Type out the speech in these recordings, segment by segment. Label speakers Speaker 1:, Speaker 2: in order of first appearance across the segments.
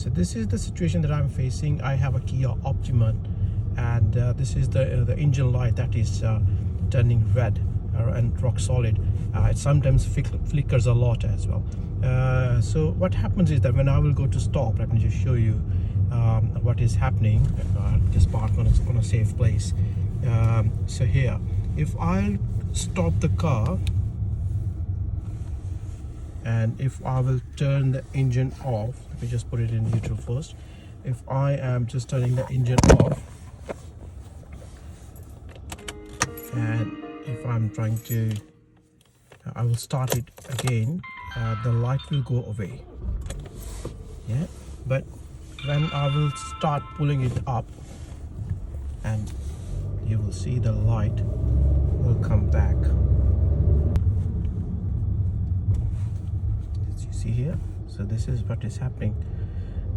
Speaker 1: So this is the situation that I'm facing. I have a Kia Optima, and this is the engine light that is turning red and rock solid. It sometimes flickers a lot as well. So what happens is that when I will go to stop, let me just show you what is happening. Just park on a safe place. So here, if I stop the car and if I will turn the engine off, let me just put it in neutral first. If I am just turning the engine off, and if I'm trying to, I will start it again, the light will go away. Yeah, but when I will start pulling it up, and you will see the light will come back. As you see here, so this is what is happening.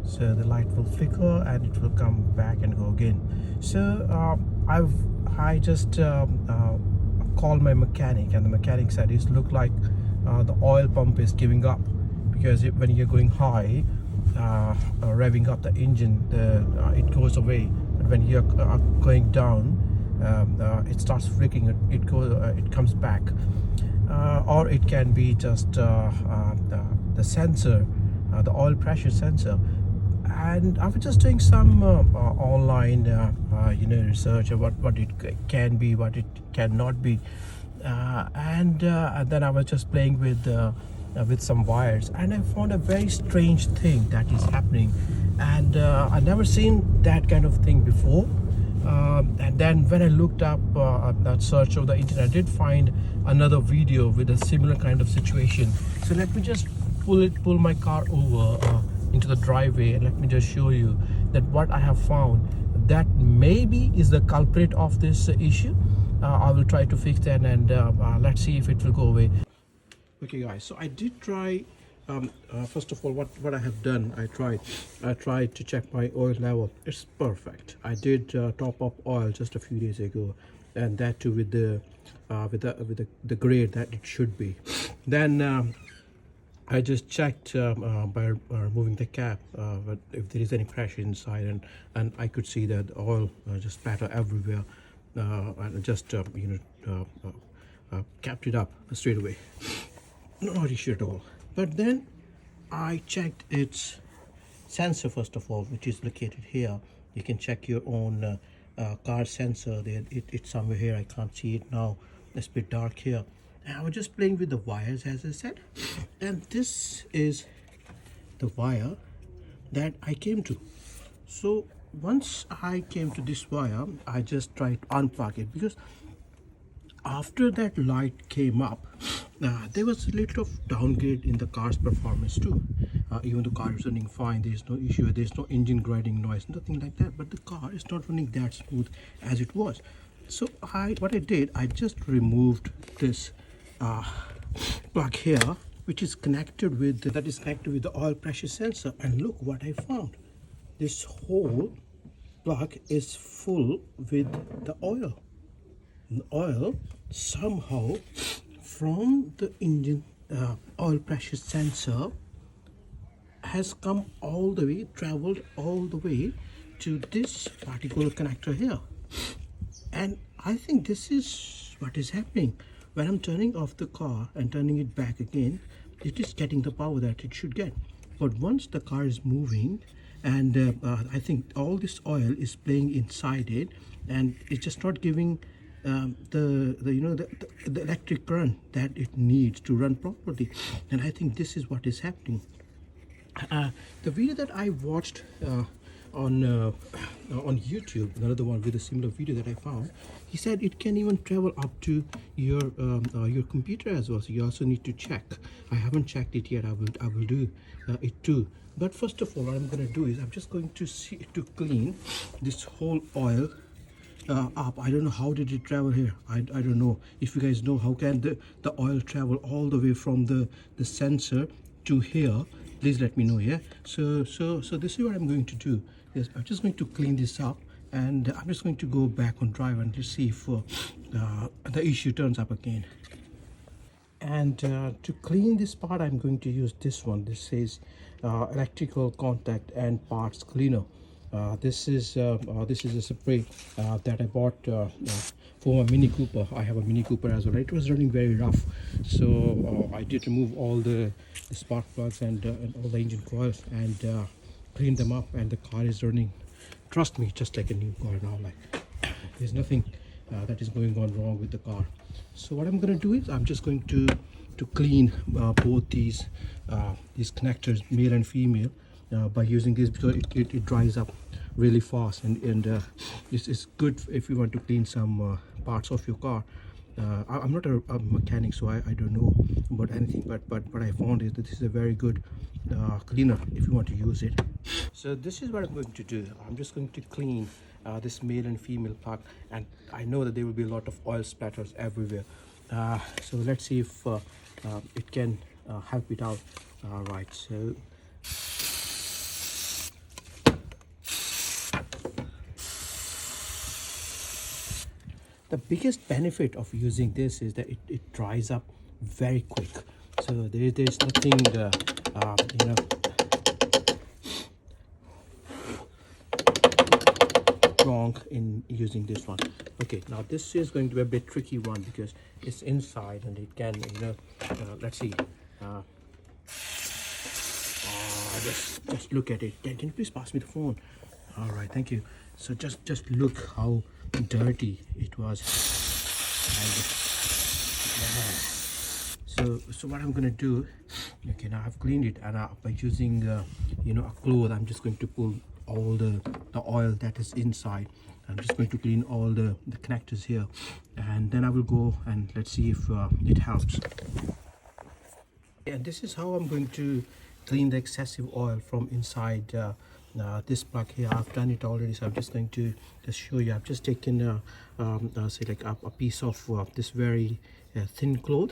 Speaker 1: So the light will flicker and it will come back and go again. So I just called my mechanic, and the mechanic said it looked like the oil pump is giving up, because when you're going high, revving up the engine, it goes away. But when you're going down, it starts flicking. It comes back, or it can be just the sensor, the oil pressure sensor. And I was just doing some online research of what it can be, what it cannot be, and then I was just playing with some wires, and I found a very strange thing that is happening, and I've never seen that kind of thing before. And then when I looked up that search of the internet, I did find another video with a similar kind of situation. So let me just pull my car over into the driveway, and let me just show you that what I have found that maybe is the culprit of this issue. I will try to fix that, and let's see if it will go away. Okay guys, so I did try, first of all, what I have done, I tried to check my oil level. It's perfect. I did top up oil just a few days ago, and that too with the grade that it should be. Then I just checked by removing the cap, but if there is any pressure inside, and I could see that the oil just splatter everywhere, and just capped it up straight away. Not issue at all. But then I checked its sensor first of all, which is located here. You can check your own car sensor. It's somewhere here. I can't see it now. It's a bit dark here. I was just playing with the wires, as I said, and this is the wire that I came to. So once I came to this wire, I just tried to unplug it, because after that light came up, there was a little of downgrade in the car's performance too. Even the car is running fine, there is no issue, there is no engine grinding noise, nothing like that, but the car is not running that smooth as it was. So what I did, I just removed this plug here, which is connected with the oil pressure sensor, and look what I found. This whole plug is full with the oil. The oil somehow from the engine oil pressure sensor has come all the way, traveled all the way to this particular connector here. And I think this is what is happening. When I'm turning off the car and turning it back again, it is getting the power that it should get. But once the car is moving, and I think all this oil is playing inside it, and it's just not giving the electric current that it needs to run properly. And I think this is what is happening. The video that I watched on YouTube, another one with a similar video that I found, he said it can even travel up to your computer as well. So you also need to check. I haven't checked it yet. I will do it too. But first of all, what I'm going to do is I'm just going to clean this whole oil up. I don't know how did it travel here. I don't know. If you guys know how can the oil travel all the way from the sensor to here, please let me know. Yeah, so this is what I'm going to do. Yes, I'm just going to clean this up, and I'm just going to go back on drive and let's see if the issue turns up again. And to clean this part, I'm going to use this one. This says electrical contact and parts cleaner. This is a spray that I bought for my Mini Cooper. I have a Mini Cooper as well. It was running very rough, so I did remove all the spark plugs and all the engine coils and clean them up, and the car is running, trust me, just like a new car now. Like, there's nothing that is going on wrong with the car. So what I'm going to do is I'm just going to clean both these connectors, male and female, by using this, because it dries up really fast, and it's good if you want to clean some parts of your car. I'm not a mechanic, so I don't know about anything, but what I found is that this is a very good cleaner if you want to use it. So this is what I'm going to do. I'm just going to clean this male and female plug, and I know that there will be a lot of oil splatters everywhere. So let's see if it can help it out. Right, so the biggest benefit of using this is that it dries up very quick. So there's nothing you know, wrong in using this one. Okay, now this is going to be a bit tricky one because it's inside and it can, you know, let's see. Just look at it. Can you please pass me the phone? All right, thank you. So just look how dirty it was. And, so what I'm gonna do, okay, now I've cleaned it, and by using you know, a cloth, I'm just going to pull all the oil that is inside. I'm just going to clean all the connectors here, and then I will go and let's see if it helps. And this is how I'm going to clean the excessive oil from inside this plug here. I've done it already, so I'm just going to just show you. I've just taken say like a piece of this very thin cloth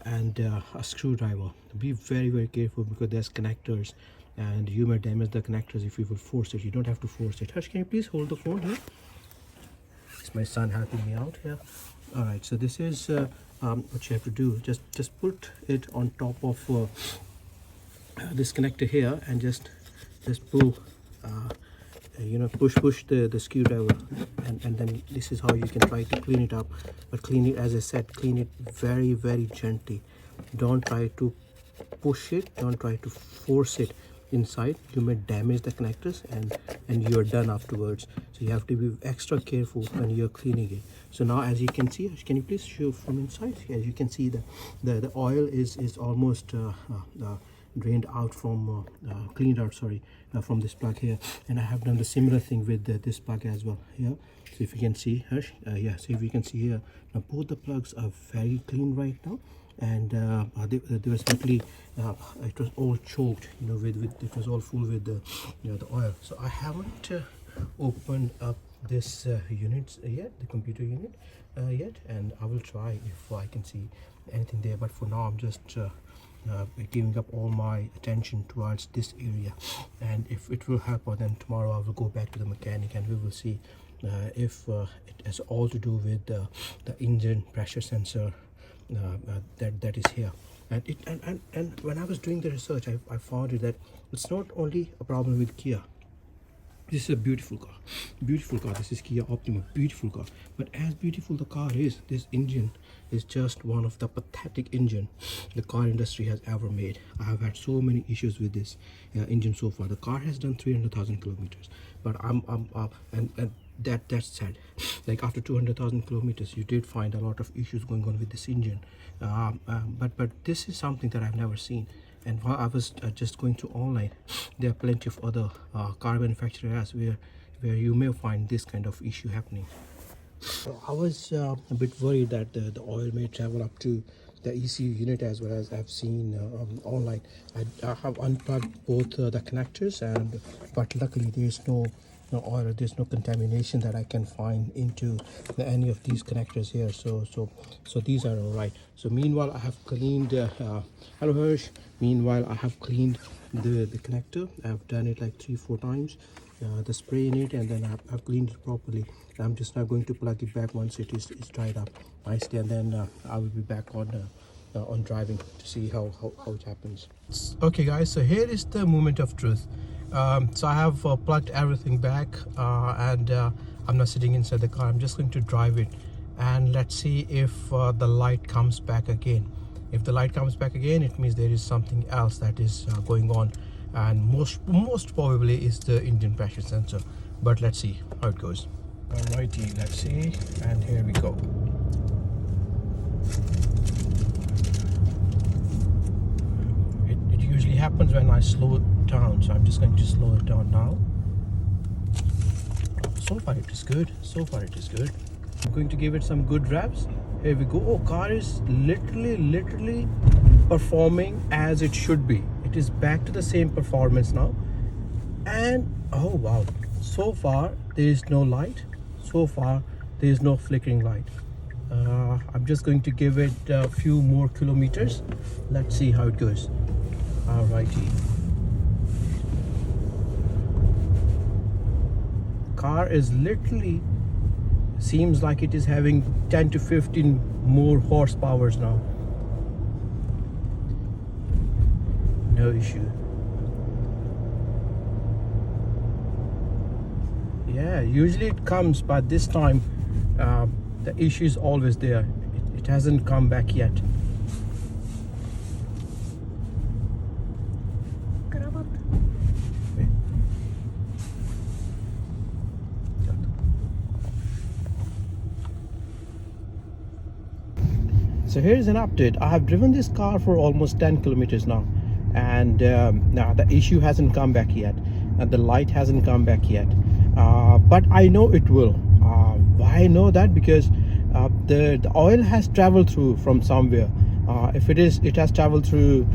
Speaker 1: and a screwdriver. Be very careful because there's connectors and you may damage the connectors if you will force it. You don't have to force it. Harsh, can you please hold the phone here? It's my son helping me out here. All right, so this is what you have to do. Just put it on top of this connector here and just pull, you know, push the screwdriver, and then this is how you can try to clean it up. But clean it, as I said, clean it very gently. Don't try to push it, don't try to force it inside. You may damage the connectors and you're done afterwards. So you have to be extra careful when you're cleaning it. So now, as you can see, can you please show from inside? As you can see, the oil is almost drained out from cleaned out, sorry, from this plug here. And I have done the similar thing with this plug as well here. So if you can see, yeah, so if you can see here, now both the plugs are very clean right now, and there was literally it was all choked, you know, with it was all full with the, you know, the oil. So I haven't opened up this unit yet, the computer unit yet, and I will try if I can see anything there. But for now, I'm just giving up all my attention towards this area, and if it will help, then tomorrow I will go back to the mechanic and we will see if it has all to do with the engine pressure sensor that is here. And when I was doing the research, I found it that it's not only a problem with Kia. This is a beautiful car, this is Kia Optima, beautiful car. But as beautiful the car is, this engine is just one of the pathetic engine the car industry has ever made. I have had so many issues with this engine so far. The car has done 300,000 kilometers, but and that's sad. Like after 200,000 kilometers, you did find a lot of issues going on with this engine. But this is something that I've never seen. And while I was just going to online, there are plenty of other car manufacturers where you may find this kind of issue happening. So I was a bit worried that the oil may travel up to the ECU unit as well, as I've seen online. I have unplugged both the connectors, but luckily there's no oil, there's no contamination that I can find into any of these connectors here. So these are all right. So meanwhile, I have cleaned hello Hirsch. Meanwhile, I have cleaned the connector. I've done it like 3-4 times, the spray in it, and then I've cleaned it properly. I'm just now going to plug it back once it is dried up nicely, and then I will be back on on driving to see how it happens. Okay guys, so here is the moment of truth. So I have plugged everything back and I'm not sitting inside the car. I'm just going to drive it and let's see if the light comes back again. If the light comes back again, it means there is something else that is going on, and most probably is the engine pressure sensor, but let's see how it goes. Alrighty, let's see, and here we go. It usually happens when I slow it down, so I'm just going to slow it down now. So far it is good. So far it is good. I'm going to give it some good revs. Here we go. Oh, car is literally performing as it should be. It is back to the same performance now. And oh wow, so far there is no light. So far there is no flickering light. I'm just going to give it a few more kilometers. Let's see how it goes. Alrighty. Car is literally seems like it is having 10 to 15 more horsepower now. No issue. Yeah, usually it comes, but this time the issue is always there. It hasn't come back yet. So here's an update. I have driven this car for almost 10 kilometers now, and now the issue hasn't come back yet, and the light hasn't come back yet, but I know it will. Why I know that? Because the oil has traveled through from somewhere. If it has traveled through,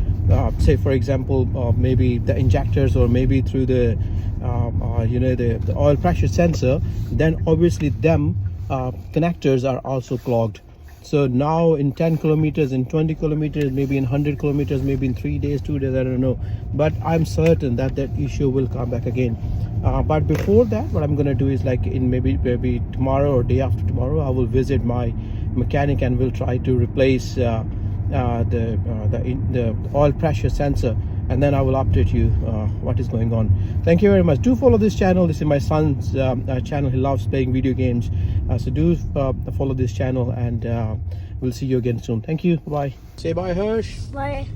Speaker 1: say for example, maybe the injectors, or maybe through the the oil pressure sensor, then obviously them connectors are also clogged. So now in 10 kilometers, in 20 kilometers, maybe in 100 kilometers, maybe in 3 days, 2 days, I don't know, but I'm certain that issue will come back again. But before that, what I'm gonna do is, like, in maybe tomorrow or day after tomorrow, I will visit my mechanic and will try to replace the oil pressure sensor, and then I will update you what is going on. Thank you very much. Do follow this channel. This is my son's channel. He loves playing video games, so do follow this channel, and we'll see you again soon. Thank you. Bye. Say bye, Hirsch.
Speaker 2: Bye.